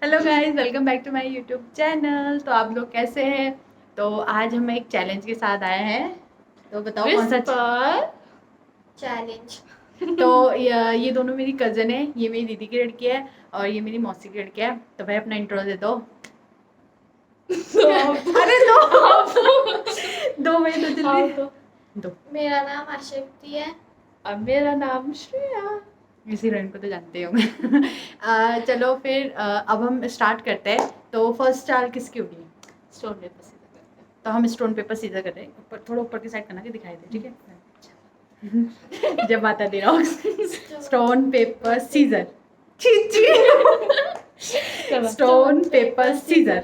Hello guys, welcome back to my YouTube channel. तो आप लोग कैसे हैं? तो आज हम एक चैलेंज के साथ आए हैं। तो बताओ कौन सा चैलेंज। तो ये दोनों मेरी कज़न है। ये मेरी दीदी की लड़की है और ये मेरी मौसी की लड़की है। तो भाई अपना इंट्रो दे दो। अरे दो दो भाई, दो जल्दी दो। मेरा नाम आशक्ति है। और मेरा नाम श्रेया। इस हीरोइन को तो जानते होंगे। चलो फिर अब हम स्टार्ट करते हैं। तो फर्स्ट चाल किसकी होगी? स्टोन पेपर सीजर करते तो हम स्टोन पेपर सीजर कर रहे हैं। ऊपर थोड़ा ऊपर की साइड करना कि दिखाई दे, ठीक है? जब आता दे रहा हूँ। Stone paper scissor. Stone paper scissor.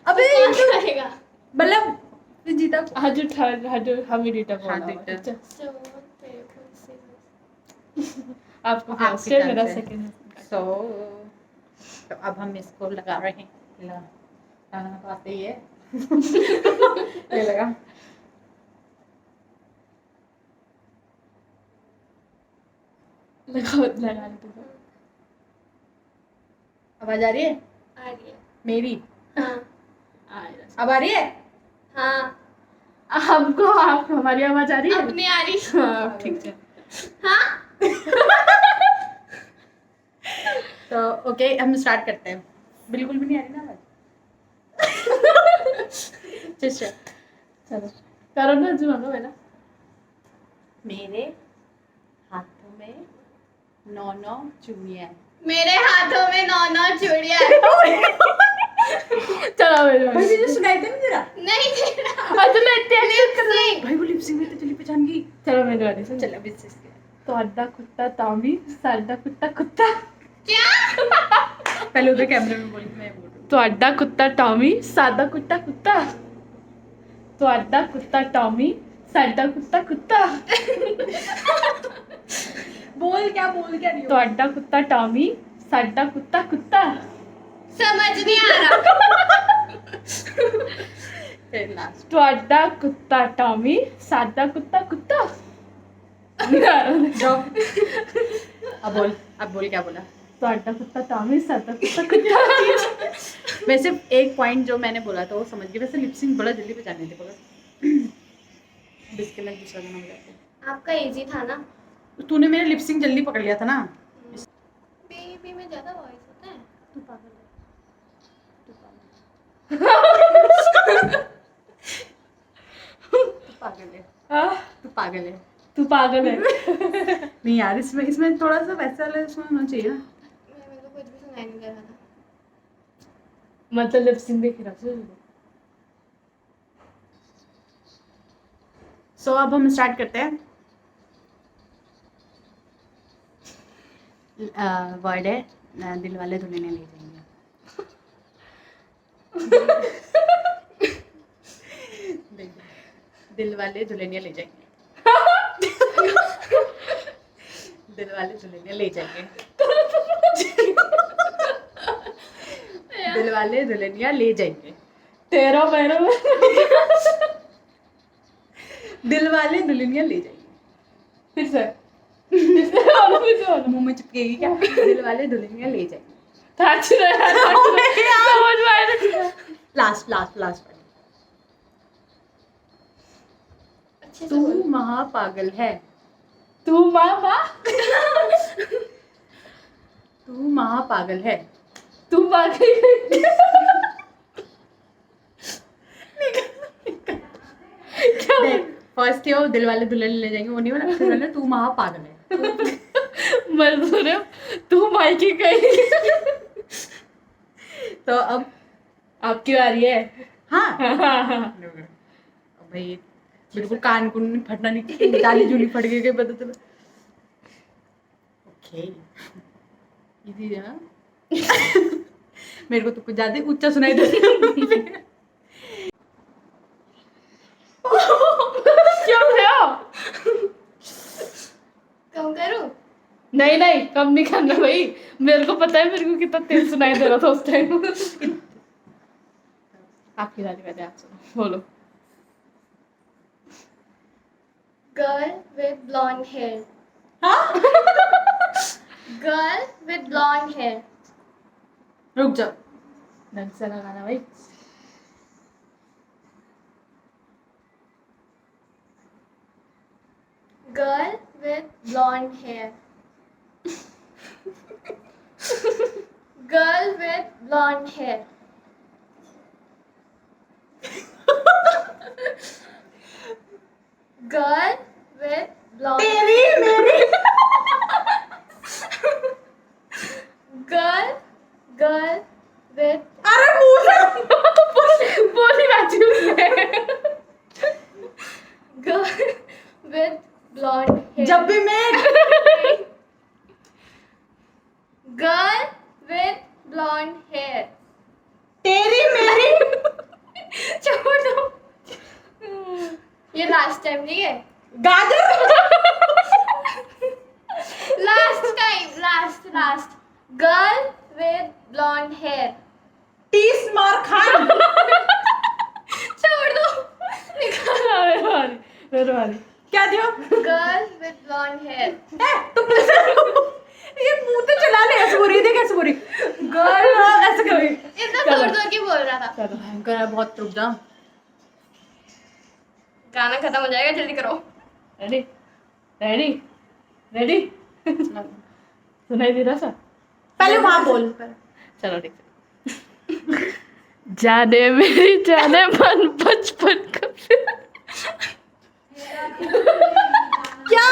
अबे कौन करेगा? मतलब जीता। हजू हम ही डेटा बोला हाँ, हुआ, डेटा। ठीक है? Stone, paper, scissors. आपको आपकी फर्स्ट है, मेरा चांस है। सेकंड है। तो अब हम इसको लगा रहे हैं। लगाना तो आते ही है। ये लगा। लगा दो। आवाज आ रही है आ रही है। मेरी? हाँ अब आ रही है? हाँ हमको आप हमारी आवाज आ रही है? अपनी आ रही। हाँ, ठीक है। हाँ तो ओके, हम स्टार्ट करते हैं। बिल्कुल भी नहीं आ रही ना आवाज? चलो चलो करो ना, जो है मेरा। मेरे हाथों में 9 चूड़ियां। मेरे हाथों में 9 चूड़ियां। चलो मेरे भाई मुझे सुनाई दे जरा। नहीं दे रहा। चलो इतने Lip-sync। भाई वो लिपसिंग में तो चली पहचान गई। चलो मेरे वाली सुन। चल अभी से तो अड्डा कुत्ता तामी, साडा कुत्ता कुत्ता। क्या? पहले उधर कैमरे में बोली, मैं बोल रही तो अड्डा कुत्ता टॉमी, सादा कुत्ता कुत्ता। तो अड्डा कुत्ता टॉमी, सादा कुत्ता कुत्ता। हूँ। बोल क्या रही हो? तो अड्डा कुत्ता टॉमी, साडा कुत्ता कुत्ता। समझ नहीं आ रहा। फिर लास्ट। तो अड्डा कुत्ता टॉमी, सादा कुत्ता कुत्ता। जाओ। अब बोल क्या बोला? तो अड्डा कुत्ता टॉमी, सादा कुत्ता कुत्ता। वैसे एक पॉइंट जो मैंने बोला था वो समझ गई। वैसे लिपसिंग बड़ा जल्दी पहचाने थे बोला। अब इसके मैं दूसरा गाना बजाती हूँ। आपका इजी था ना। तो तूने मेरा लिपसिंग जल्दी पकड़ लिया था ना। बेबी में ज्यादा वॉइस होता है। तू पागल है। हाँ, तू पागल है। तू पागल है। नहीं यार, इसमें थोड़ा सा वैसा वाला इसमें होना चाहिए ना। मेरे को कुछ भी सुनाई नहीं दे रहा था। मतलब लिपसिंग देख रहा था। सो अब हम स्टार्ट करते हैं। वर्ड है दिल वाले दुल्हनिया ले जाएंगे। दिल वाले दुल्हनिया ले जाएंगे। दिल वाले दुल्हनिया ले जाएंगे। दिल वाले दुल्हनिया ले जाएंगे। तेरा पैरों में दिल वाले दुल्हनिया ले जाएंगे। फिर से बोलो। मुंह में चिपकेगी क्या? दिल वाले दुल्हनिया ले जाएंगे। टच रहा है, समझ में आया। लास्ट अच्छे से तू बोलो। महापागल है। तू मामा, तू महापागल है। तू पागल है। क्या देख, फर्स्ट ये दिल वाले दुल्हनिया ले जाएंगे वो नहीं बोला। फिर बोला तू महापागल है। मर तो रहे हो। तू मायके गई। तो अब आपकी बारी है। हाँ हाँ। अब भाई बिल्कुल कान कुन फटना नहीं, दाली जूली फट गई पता चला। ओके इजी है ना। मेरे को तो कुछ ज्यादा ऊंचा सुनाई दे रहा। क्यों हो? कम करूं? नहीं कम नहीं करना भाई। मेरे को पता है मेरे को कितना तेज सुनाई दे रहा था उस टाइम। आपकी बारी, पहले आप सुनो, बोलो। Girl with blonde hair. Girl with blonde hair. रुक जाओ. ढंग से लगाना भाई. Girl with blonde hair. Girl with blonde hair. Girl with blonde. तेरी मेरी. Girl with. अरे मुंह से. बोली बाजी उसने. Girl with blonde hair. जब भी मैं. Girl with blonde hair. तेरी मेरी. छोड़ दो. ये लास्ट टाइम नहीं है. गाजर. Last. Girl with blonde hair. तीस मार खान. छोड़ दो. मेरे वाली. क्या दियो? Girl with blonde hair. तुम ये मुंह तो चला ले. ऐसे बोल रही थी. कैसे बोल रही? गर्ल ऐसे कर रही. इतना जोर के बोल रहा था. चलो. भयंकर है बहुत. रुक जा. गाना खत्म हो जाएगा, जल्दी करो. रेडी. सुनाई दे रहा था. पहले वहां बोल. चलो ठीक है. जाने मेरी जाने मन बचपन का क्या?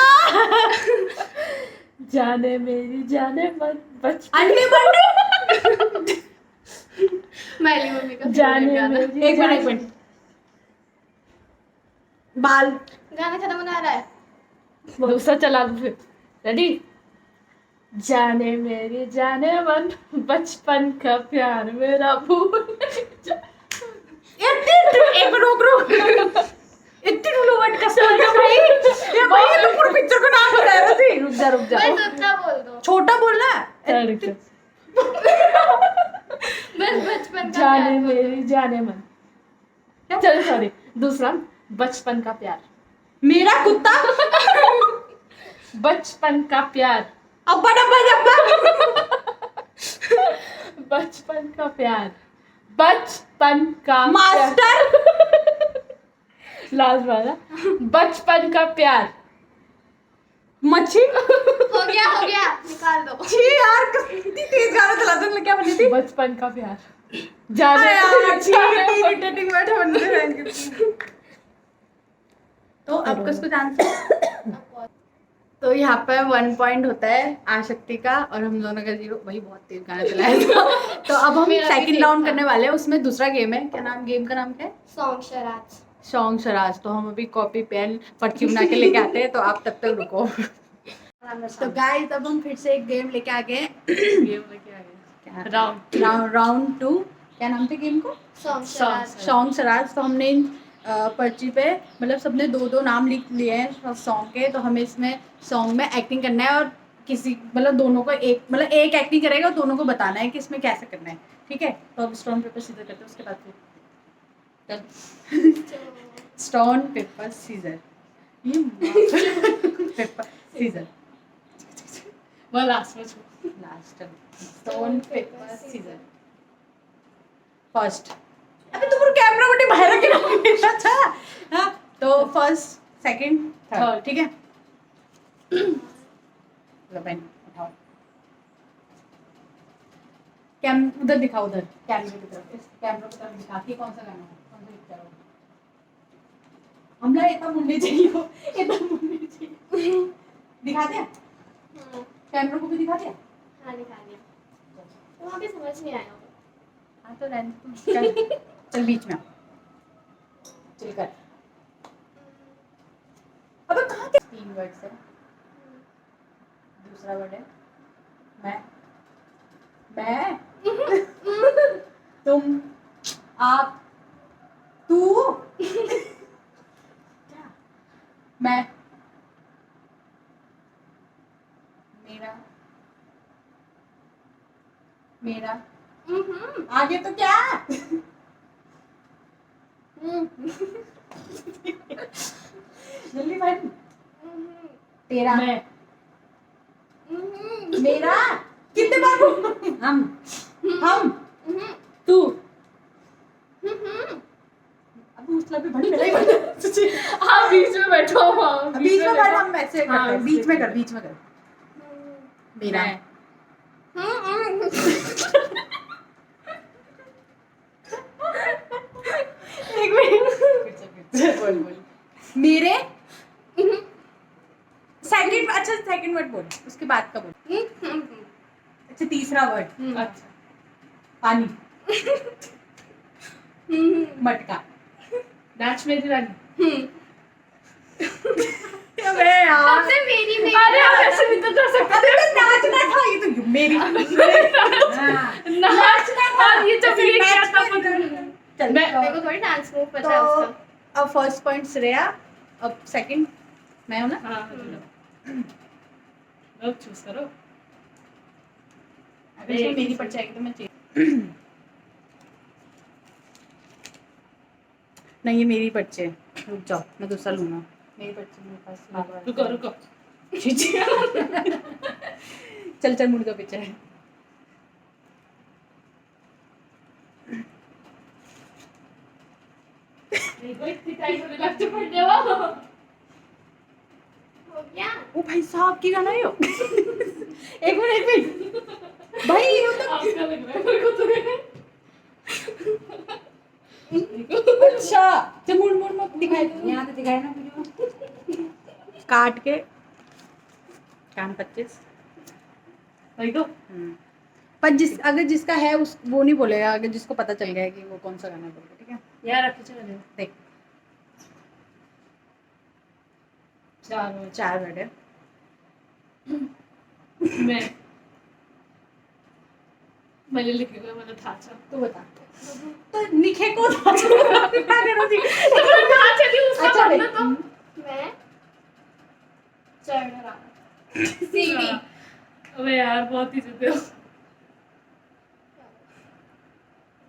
जाने मेरी जाने मन बचपन. अंडे बंडे. मैली मम्मी का जाने favorite गाना. मेरी एक मिनट. बाल. गाना खत्म होने आ रहा है. दूसरा चला दो फिर. रेडी. जाने मेरी जाने मन बचपन का प्यार मेरा भूल. एक रुक. इतनी फ्लुएंट कैसे बोल रहा भाई? ये भाई ये तो पूरी पिक्चर का नाम बता रहा थी. रुक जा. बस उतना बोल दो. छोटा बोलना है. चलो, रुक जा. बस बचपन का जाने प्यार बोल दो. मेरी जाने मन. चलो सॉरी. दूसरा बचपन का प्यार. मेरा कुत्ता. बचपन का प्यार. अब्बा डब्बा. बचपन का प्यार. बचपन का मास्टर. लास्ट वाला. बचपन का प्यार. मच्छी. हो गया निकाल दो. छी यार कितनी तेज गाना चला तुमने. क्या बोली थी? बचपन का प्यार. जाने यार जाने- इरिटेटिंग बैठा बनने रहे. तो अब कुछ आंसर. तो यहाँ पे 1 पॉइंट होता है आशक्ति का और हम दोनों का 0. वही बहुत तेज गाना चलाया था. तो अब हम मेरा भी सेकंड तेज राउंड था. करने वाले हैं. उसमें दूसरा गेम है. क्या नाम गेम का नाम क्या है? सॉन्ग शराज. सॉन्ग शराज. तो हम अभी कॉपी पेन पर्ची बना के लेके आते हैं. तो आप तब तक रुको. तो गाइस अब हम फिर से एक गेम लेके आ गए. गेम लेके आ गए. राउंड 2. क्या नाम था गेम को? सॉन्ग शराज. सॉन्ग शराज. तो हमने इन पर्ची पे मतलब सबने 2-2 नाम लिख लिए हैं सॉन्ग के. तो हमें इसमें सॉन्ग में एक्टिंग करना है और किसी मतलब दोनों को एक एक्टिंग करेगा और दोनों को बताना है कि इसमें कैसे करना है. ठीक है. तो अब स्टोन पेपर सीजर करते हैं. उसके बाद stone paper scissor. Paper scissor. वो लास्ट में last. Stone paper scissor. First. अबे तुम कैमरा को बाहर रख के रखो. अच्छा. हाँ तो फर्स्ट सेकंड थर्ड. ठीक है. लो पेन उठाओ. उधर दिखाओ. उधर कैमरे की तरफ. इस कैमरा की तरफ दिखा के कौन सा गाना है. कौन सा पिक्चर है. हमला इतना मुंडे चाहिए हो. दिखा दिया. कैमरा को भी दिखा दिया. हाँ दिखा दिया. तो वहाँ पे समझ नहीं आया. हाँ तो रहने. चल बीच में. चल कर. अबे कहाँ के 3 वर्ड्स है. दूसरा वर्ड है मैं तुम आप तू क्या. मैं मेरा आगे तो क्या. जल्दी भाई. तेरा. मैं मेरा कितने बार बोलूं? हम तू अब मुझला पे बड़ी लड़ाई बन सच्ची। हाँ बीच में बैठो हाँ बीच में बैठ, हम बैठो। ऐसे करते हाँ, हैं, बीच में कर, बीच में कर। मेरा मैं। एक मिनट, बोल बोल। मेरे सेकंड, अच्छा सेकंड वर्ड बोल, उसके बाद का बोल। अच्छा तीसरा वर्ड, अच्छा पानी। मटका। नाच मेरी रानी। अबे यार, सबसे मेरी में अरे आप ऐसे भी तो कर सकते अबे तो नाचना था, ये तो मेरी हाँ। नाचना था ये जब ये क्या था चल मैं- मेरे को थोड़ी डांस मूव पता है तो उसका। अब फर्स्ट पॉइंट श्रेया, अब सेकंड मैं हूं ना। हाँ लो चूज करो अगर इसमें मेरी पड़ जाएगी तो मैं चेंज नहीं, ये मेरी पर्चे। रुक जाओ, मैं दूसरा लूंगा। मेरी पर्चे मेरे पास। रुको रुको चल चल, मुड़ दो पीछे। देखो इतनी टाइम होने लग चुका है वो हो गया। ओ भाई साहब की गाना है यो। एक मिनट भाई, ये तो आपका लग रहा है मेरे को तो अच्छा चल, मुड़ मुड़ मत दिखाई, यहाँ तो दिखाए ना मुझे। काट के कान 25। देखो पर अगर जिसका है उस वो नहीं बोलेगा, अगर जिसको पता चल गया है कि वो कौन सा गाना बोलेगा, ठीक है। यार रखो चलो देख, चार चार वर्ड है। मैंने लिखेगा मैंने था अच्छा तू बता। तो लिखे को था क्या करो जी। था चली उसका अच्छा बनना तो मैं चढ़ रहा सीढ़ी। अबे यार बहुत ही थे हो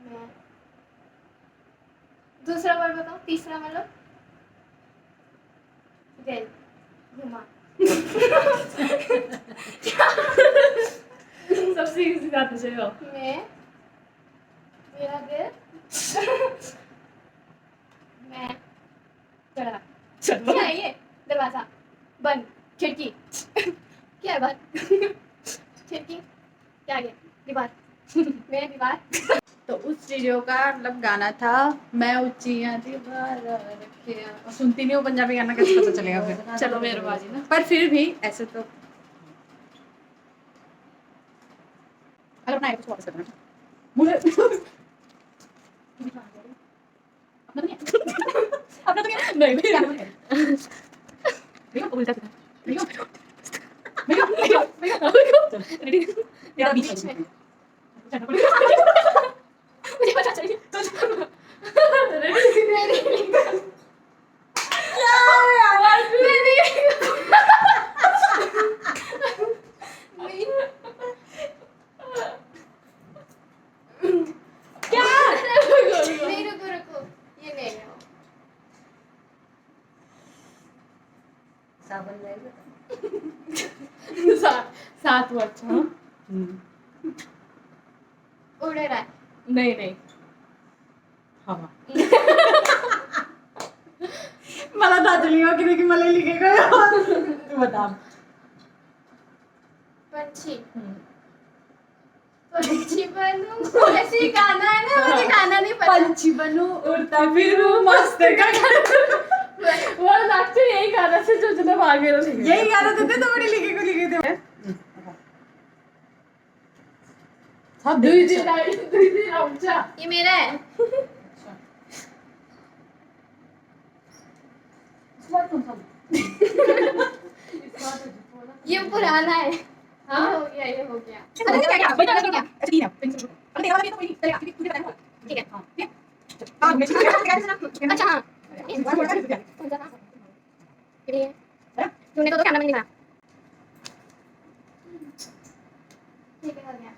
मैं दूसरा वर्ड बताओ, तीसरा मतलब दिल घुमा। सबसे इजी बात है वो मैं मेरा दिल मैं चढ़ा। चलो क्या है ये? दरवाजा बंद, खिड़की क्या है बंद, खिड़की क्या है? दीवार मैं दीवार। तो उस वीडियो का मतलब गाना था मैं ऊंचियां दीवार रखिया। सुनती नहीं हूँ पंजाबी गाना, कैसे पता चलेगा फिर। चलो मेरी बाजी ना पर फिर भी ऐसे तो अगर अपना कुछ वापस करना मुझे अपना तो नहीं है। अपना तो नहीं है। नहीं क्या बोल रहे हैं? भैया उल्टा था भैया भैया भैया रेडी तेरा बीच बीच में में। मुझे पता चली। नहीं रुको रुको, ये नहीं है। सावन लाएगा। सात वर्ष हाँ उड़ रहा है। नहीं नहीं हवा। मला दादलियों की देखी मला लिखेगा तू बता। पंछी पंछी बनूं, ऐसे ही गाना है ना, मुझे गाना नहीं पता। पंछी बनू उड़ता फिरू मस्त गगन। वो लगता है यही गाना से जो जब आगे रहे यही गाना तो थे, तो बड़ी लिखे को लिखे थे। सब दुई दिन आउचा ये मेरा है। ये पुराना है। हाँ हो गया, ये हो गया। अरे क्या क्या बता क्या अच्छा ठीक है अरे तेरा भी तो कोई चलेगा क्योंकि तुझे बताना ठीक है। हां ठीक है हां मैं ठीक है अच्छा हाँ कौन सा था? ये है। तूने तो कैमरा में नहीं बनाया। ठीक है हो गया।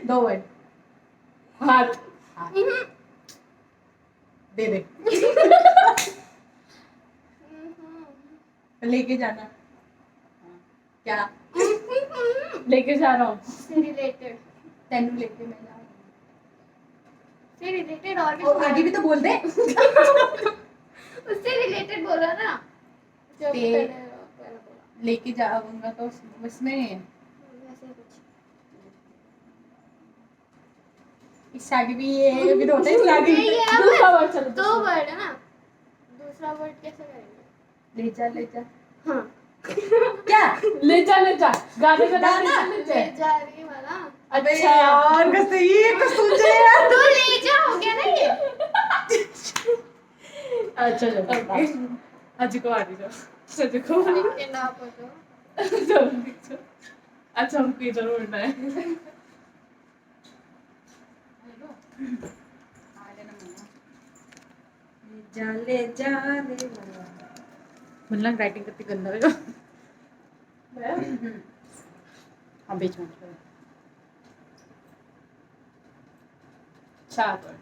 दो वर्ड हाथ दे दे लेके जाना। हाँ, क्या लेके जा रहा हूँ। से रिलेटेड, तेनू लेके मैं जा रही से रिलेटेड और भी हूँ। आगे भी तो बोल दे। उससे रिलेटेड बोला ना जो भी ते- पहले बोला लेके जाऊंगा तो उसमें वैसे कुछ। इससे आगे भी ये भी तो होता है, इससे आगे भी। ये अब दूसरा वर्ड चलो। दो वर्ड है ना, दूसरा वर्ड कैसे करेंगे? ले जा हाँ क्या ले जा गाने का नाम गाना? ले ले जा। जा रही वाला। अबे अच्छा यार कैसे ये कुछ सोच रहे यार। तो ले जा हो गया ना ये। अच्छा चलो अजी को आ रही जाओ। सजी को लेकिन आप तो चलो अच्छा हमको इधर उड़ना है। ले जा मतलब राइटिंग करती गंदा होगा। हाँ बीच में चार वर्ड।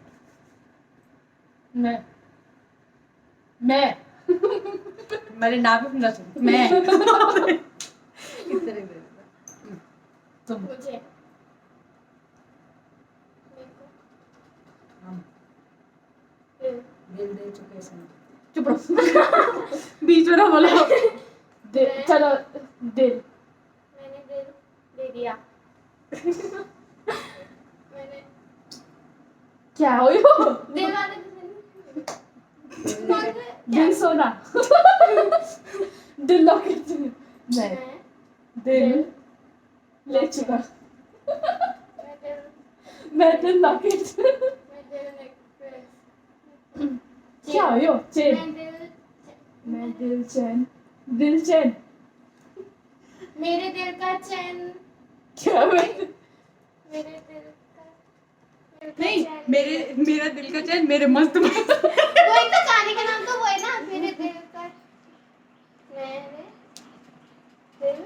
मैं मेरे नाम भी सुनना सुन मैं इधर इधर तुम मुझे मेरे को हम दिल दिल दे चुके हैं। चुप रहो बीच में ना बोलो। दिल चलो दिल मैंने दिल दे दिया। मैंने क्या हो यो दिल वाले दिल सोना दिल लॉकेट मैं मैं दिल ले चुका दिल मैं दिल लॉकेट मैं दिल नेकलेस क्या हो यो चेन मैं मैं दिल चैन मेरे दिल का चैन क्या मैं मेरे दिल का नहीं चैन। मेरा दिल का चैन मेरे मस्त वही तो कहानी का नाम तो वो है ना, मेरे दिल का मेरे दिल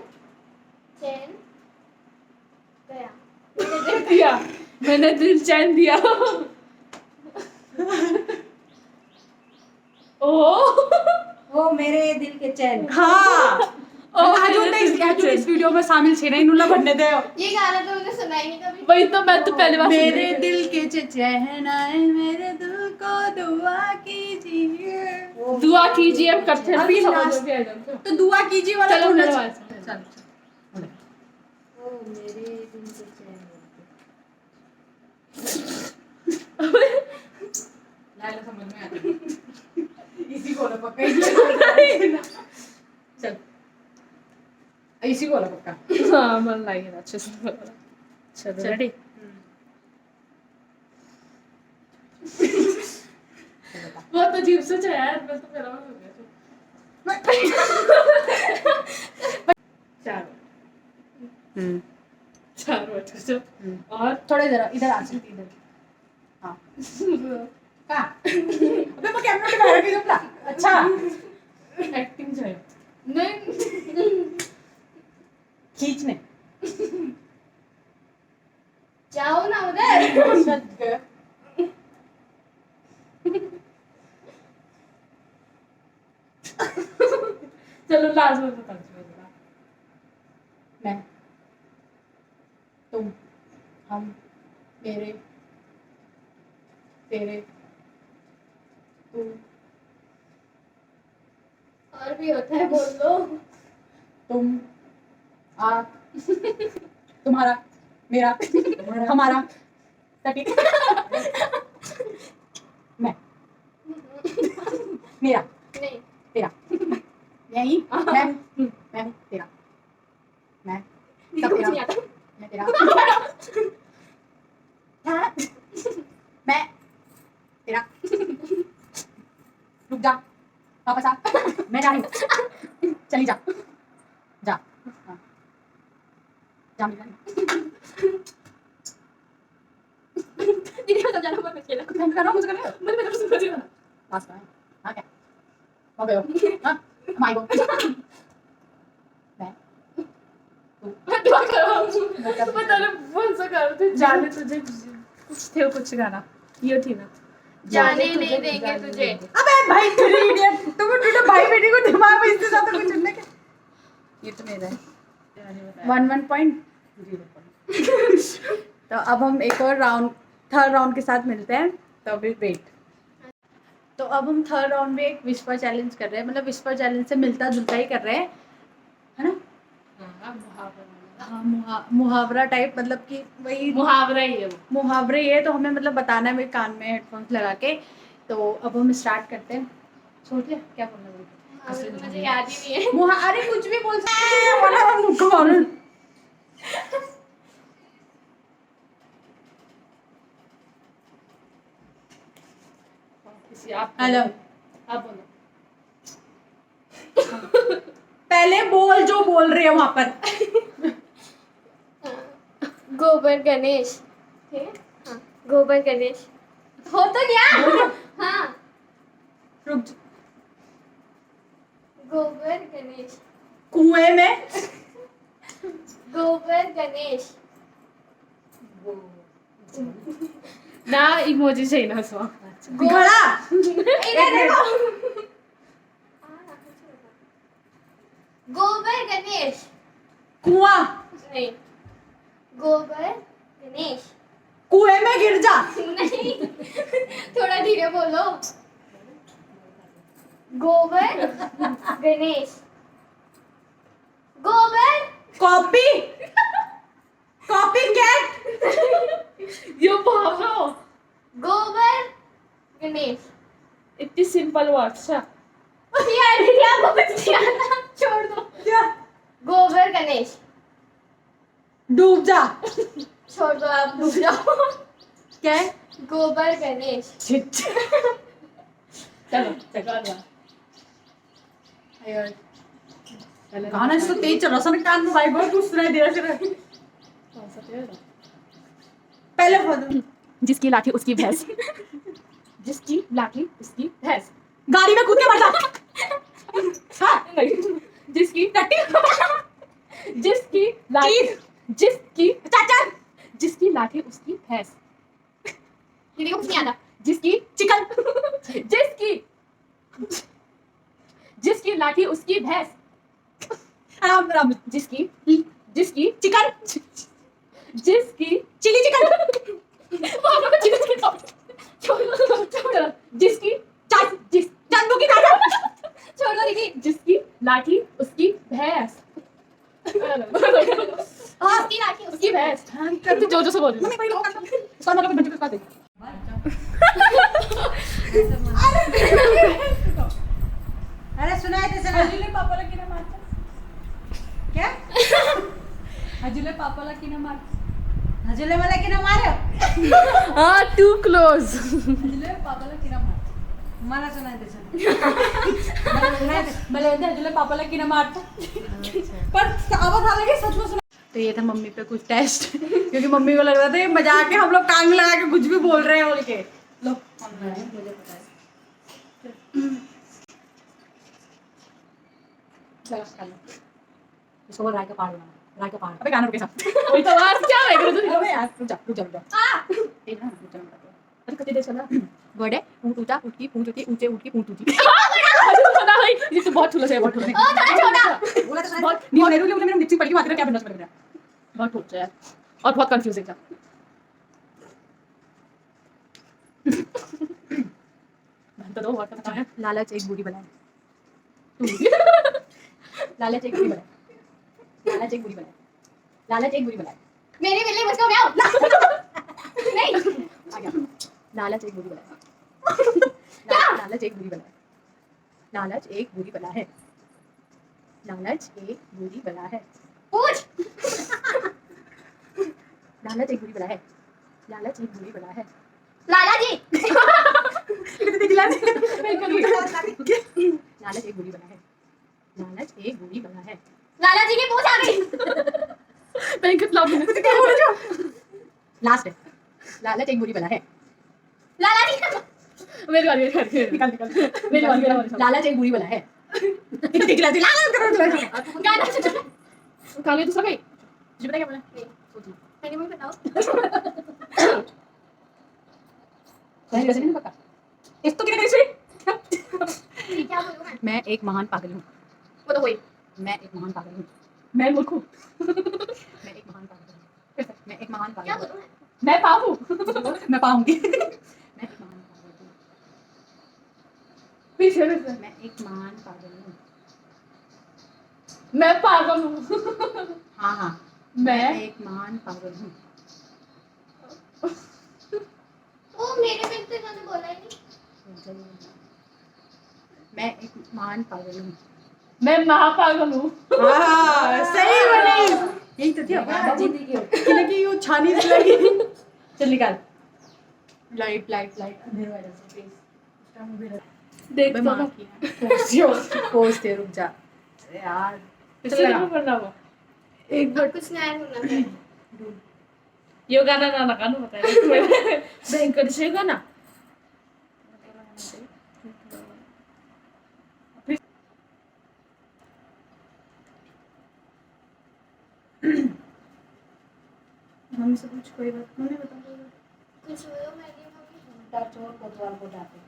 चैन गया। दिया मैंने दिल चैन दिया। ओ वो मेरे दिल के चैन। हाँ आज इस वीडियो में शामिल छे नहीं नुला बनने दे। ये गाना तो मैंने सुना ही नहीं कभी। वही तो मैं तो पहले बार सुन रही मेरे थी। दिल के चैन आए मेरे दिल को दुआ कीजिए। दुआ कीजिए अब करते हैं अभी समझ last- में आ जाता है। तो दुआ कीजिए वाला चलो थोड़ा मेरे सा- पास चल ओ मेरे दिल के चैन लाला समझ में आ गया। इसी को ना पक्का चल इसी को ना पक्का हाँ मन लगे अच्छे से बोला। चलो रेडी बहुत अजीब सा है यार मैं तो मेरा हो गया चार चार बच्चे और थोड़ा इधर आ सकती इधर। हाँ का अबे मैं कैमरा के बाहर की जब अच्छा एक्टिंग चाहिए नहीं खींचने जाओ ना उधर। चलो लास्ट में बता दो मैं तुम हम मेरे तेरे तू और भी होता है, बोल दो। तुम आप तुम्हारा मेरा हमारा सभी मैं मेरा नहीं तेरा यही मैं हूँ तेरा मैं दीदी सब को कुछ तेरा नहीं आता। मैं तेरा हाँ, मैं तेरा रुक जा वापस आ मैं जा रही हूँ चली जा जा हाँ। जा मेरी रानी। दीदी को समझाना बहुत मुश्किल है। मैं कर रहा हूँ मुझे करने दो। मैंने तो समझ लिया। पास का है हाँ क्या हो गए हो हाँ माई गो मैं दुआ करो मैं तेरे बोल सा कर थे जाने तुझे कुछ थे कुछ गाना ये थी ना जाने नहीं देंगे तुझे। अबे भाई तेरी इडियट तुम भाई बेटी को दिमाग में इससे ज्यादा कुछ नहीं मेरा है 1 पॉइंट। तो अब हम एक और राउंड, थर्ड राउंड के साथ मिलते हैं। तो अभी वेट। तो अब हम थर्ड राउंड में एक विस्पर चैलेंज कर रहे हैं, मतलब विस्पर चैलेंज से मिलता जुलता ही कर रहे हैं, है ना? हाँ, मुहावरा टाइप, मतलब कि वही मुहावरा ही है वो। मुहावरे ये तो हमें मतलब बताना है मेरे कान में हेडफोन्स लगा के। तो अब हम स्टार्ट करते हैं। सोच लिया क्या बोलना है? मुझे याद ही नहीं है। अरे कुछ भी बोल सकते हैं, वाला हम मुक्का मारो। किसी आप हेलो, आप बोलो। पहले बोल जो बोल रहे हैं वहां पर। गोबर गणेश। ठीक है? हाँ, गोबर गणेश हो तो गया। हाँ, रुक जा। गोबर गणेश, कुएं में गोबर गणेश। ना इमोजी चाहिए ना सो। घड़ा, इधर देखो। गोबर गणेश, कुआं, नहीं, गोबर गणेश। कुएं में गिर जा, नहीं, थोड़ा धीरे बोलो। गोबर गणेश, गोबर कॉपी, कॉपी कैट, ये मुहावरा हो। गोबर गणेश। इतनी सिंपल वर्ड। अच्छा यार दीदी आपको कुछ नहीं आता, छोड़ दो। क्या? गोबर गणेश, डूब जा, छोड़ दो, आप डूब जाओ। क्या है? गोबर गणेश। चलो चलो गाना इसको तेज चल रहा था ना, कान में वाइब्रेट कुछ सुनाई दे रहा है। पहले बोल। जिसकी लाठी उसकी भैंस। जिसकी लाठी उसकी भैंस। गाड़ी में कूद के मर जा। हाँ, जिसकी टट्टी। जिसकी लाठी, जिसकी चाचा, जिसकी लाठी उसकी भैंस। दीदी को कुछ नहीं आता। जिसकी चिकन, जिसकी जिसकी लाठी उसकी भैंस। आराम आराम, जिसकी जिसकी चिकन, जिसकी चिली चिकन, जिसकी चंदू की दादा, छोड़ दो दीदी। जिसकी लाठी उसकी भैंस। उसकी लाठी उसकी भैंस। तू जो जो से बोल रही है। मम्मी भाई लोग उसका मतलब बंजू के पास देख। अरे सुनाए थे सर। अजुले पापाला की ना मारता क्या? अजुले पापाला की ना मार, अजुले मला की ना मार, हाँ टू क्लोज। अजुले पापाला की ना मार, मला सुनाए थे सर। मला अजुले पापाला की ना मारता, पर आवाज आ लगे सच में सुना। तो ये था मम्मी पे कुछ टेस्ट, क्योंकि मम्मी को लग रहा था ये मजाक है, हम लोग कान में लगा के कुछ भी बोल रहे हैं बोल के। लो मुझे पता है। चलो खा लो। इसको बोल राय का पहाड़ बनाना, राय का पहाड़। अबे गाना रुके साथ। वही तो बात क्या है करो तू। अबे यार रुक जा रुक जा रुक जा। ये ना रुक जा रुक जा। अरे कितने देर चला? वर्ड है ऊँट ऊँचा, ऊँट की पूंछ ऊँची, ऊँचे ऊँट की पूंछ ऊँची। पता भाई ये तो बहुत ठुला से बहुत ठुला। थोड़ा छोटा। बोला तो सुना। नहीं नेहरू ने मैंने मिक्सिंग पढ़ के बात कर क्या बनना पड़ रहा है। बहुत ठुला यार और बहुत कंफ्यूजिंग था। तो दो वर्ड का है। लालच एक बुरी बला है। लालच एक बुरी बला है। लालच एक बुरी बला है। लालच एक बुरी बला है। मेरी बिल्ली मुझको म्याऊं। नहीं, आ गया। लालच एक बुरी बला है। लालच एक बुरी बला है। लालच एक बुरी बला है। लालच एक बुरी बला है। पूछ। लालच एक बुरी बला है। लालच एक बुरी बला है। लाला जी। लालच एक बुरी बला है। लालच एक बुरी बला है। लाला जी की पूछ आ गई। बैंकट लाओ क्या बोल रहे हो? लास्ट है। लालच एक बुरी बला है। लाला जी। मेरी बारी निकाल निकाल। मेरी बारी लालच एक बुरी बला है। लालच करो। गाना सुनो। काले दूसरा भाई मुझे पता क्या बोला? मैंने मुझे बताओ। मैंने वैसे नहीं पता। इस तो कितने कैसे? क्या बोलूं मैं? मैं एक महान पागल हूँ। वो तो हुई। मैं एक महान पागल हूँ। मैं मुखू, मैं एक महान पागल हूँ। फिर से, मैं एक महान क्या पागल हूँ। बोलूं मैं? मैं पाहू, मैं पाऊंगी। मैं एक महान पागल हूँ। फिर से मैं एक महान पागल हूँ। मैं पागल हूँ। हाँ हाँ, मैं एक महान पागल हूँ। ओ मेरे में तो इन्होंने बोला ही नहीं। मैं एक महान पागल हूँ। मैं महापागल हूँ। हाँ, सही बनी। यही तो थी बाबू लगी वो छानी से लगी। चल निकाल। लाइट लाइट लाइट अंधेरे वाले से प्लीज। देख मैं तो मार ना। किया। पोस्ट दे रुक जा। अरे यार चल इससे लगा। नहीं करना हुआ। एक अब बार कुछ नया ढूंढना पड़ेगा। यो गाना ना लगानु बताइए। भयंकर से गाना। मम्मी से पूछ कोई बात। मम्मी बता कोई बात। कुछ बोलो मैगी मम्मी। उल्टा चोर कोतवाल को डांटे।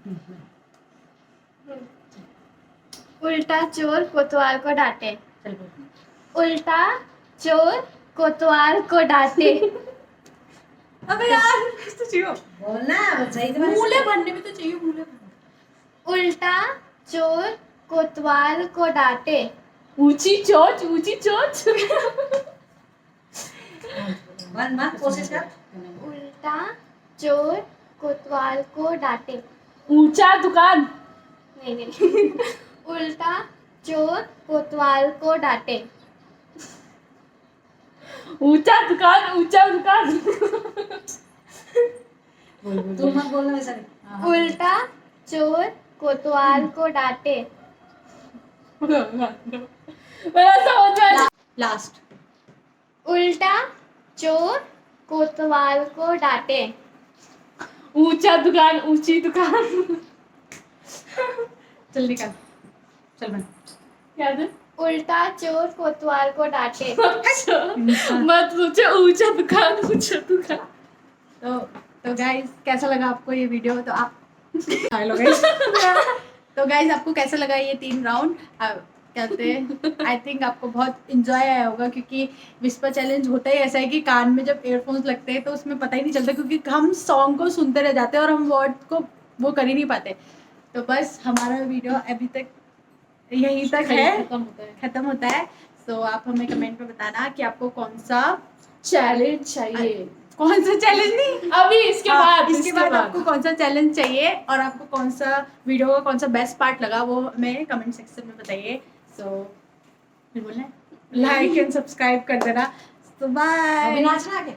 उल्टा चोर कोतवाल को डांटे। चल बोल। उल्टा चोर कोतवाल को डांटे। अबे यार कुछ तो चाहिए। बोलना सही से मूले भरने में तो चाहिए मूले भरने। उल्टा चोर कोतवाल को डांटे। ऊंची चोच, ऊंची चोच। बन बन कोशिश कर उल्टा चोर कोतवाल को डांटे। ऊंचा दुकान। नहीं नहीं। उल्टा चोर कोतवाल को डांटे। ऊंचा दुकान, ऊंचा दुकान। तू मत बोलना वैसा नहीं उल्टा चोर कोतवाल को डांटे। मेरा समझ में आया। लास्ट। उल्टा चोर कोतवाल को डांटे। ऊंचा दुकान, ऊंची दुकान। चल निकाल। चल बन। क्या दे? उल्टा चोर कोतवाल को डांटे। मत पूछो, ऊंचा दुकान, ऊंचा दुकान। तो गाइस कैसा लगा आपको ये वीडियो? तो आप हेलो गाइस। तो गाइस आपको कैसा लगा ये 3 राउंड? कहते हैं आई थिंक आपको बहुत इंजॉय आया होगा, क्योंकि विस्पर चैलेंज होता ही ऐसा है कि कान में जब एयरफोन्स लगते हैं तो उसमें पता ही नहीं चलता, क्योंकि हम सॉन्ग को सुनते रह जाते हैं और हम वर्ड को वो कर ही नहीं पाते। तो बस हमारा वीडियो अभी तक यहीं तक है, खत्म होता है। तो आप हमें कमेंट में बताना कि आपको कौन सा चैलेंज चाहिए। कौन सा चैलेंज नहीं, अभी इसके हाँ, बाद, इसके बाद आपको कौन सा चैलेंज चाहिए और आपको कौन सा वीडियो का कौन सा बेस्ट पार्ट लगा वो हमें कमेंट सेक्शन में बताइए। सो फिर बोलना लाइक एंड सब्सक्राइब कर देना। तो बाय। अभी नाचना आगे